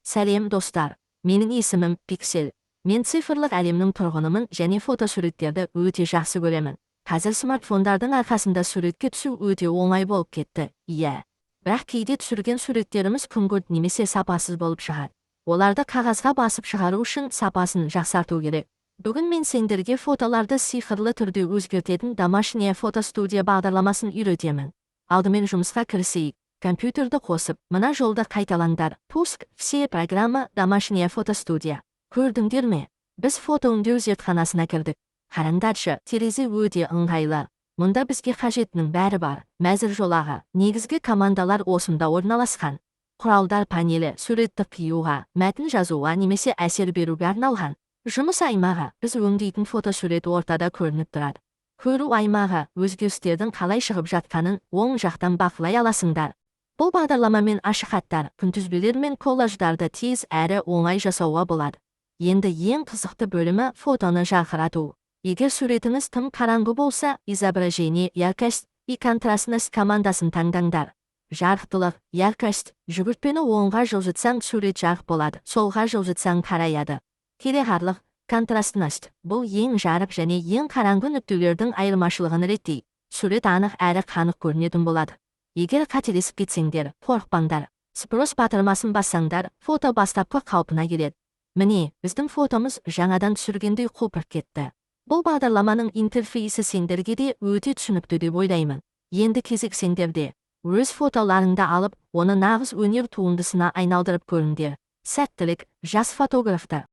Сәлем достар, менің есімім Пиксель. Мен цифрлық әлемнің тұрғынымын және фотосуреттерді өте жақсы көремін. Қазір смартфондардың арқасында суретке түсу өте оңай болып кетті, иә. Бірақ кейде түсірген суреттеріміз күңгірт немесе сапасыз болып шығады. Оларды қағазға басып шығару үшін сапасын жақсарту керек. Бүгін мен сендерге фотоларды сиқырлы түрде өзгертетін домашняя фотостудия бағдарламасын үйретемін. Алдымен жұмысқа кірісейік. Компьютерді қосып, мына жолды қайталаңдар. Пуск, все программа, домашняя фотостудия. Көрдіңдер ме? Біз фото өңдеу зертханасына кірдік. Қараңдаршы, терезе өте ыңғайлы. Мұнда бізге қажетінің бәрі бар. Мәзір жолағы, негізгі командалар осында орналасқан. Құралдар панелі, суретті қиюға, мәтін жазуға немесе әсер беруге арналған. Жұмыс аймағы, біз өңдейтін фотосурет ортада көрініп тұрады. Көру аймағы, өзгерістердің қалай шығып жатқанын оң жақтан бақылай аласыңдар. Бұл бағдарламамен ашық хаттар, күнтізбелер мен коллаждарды тез әрі оңай жасауға болады. Енді ең қызықты бөлімі фотоны жарқырату. Егер суретіңіз тым қараңғы болса, изображение, яркость и контрастность командасын таңдаңдар. Жарықтылық, яркость, жүгіртпені оңға жылжытсаң сурет жарық болады, солға жылжытсаң қараяды. Кереғарлық, контрастность, бұл ең жарық және ең қараңғы нүктелердің айырмашылығын реттейді. Сурет анық әрі қанық көрінетін болады. Егер қателесіп кетсеңдер, қорықпаңдар. Спрос батырмасын бассаңдар, фото бастапқы қалпына келеді. Міне, біздің фотомыз жаңадан түсіргендей құлпырып кетті. Бұл бағдарламаның интерфейсі сендерге де өте түсінікті деп ойлаймын. Енді кезек сендерде. Өз фотоларыңды алып, оны нағыз өнер туындысына айналдырып көріңдер. Сәттілік, жас фотографтар.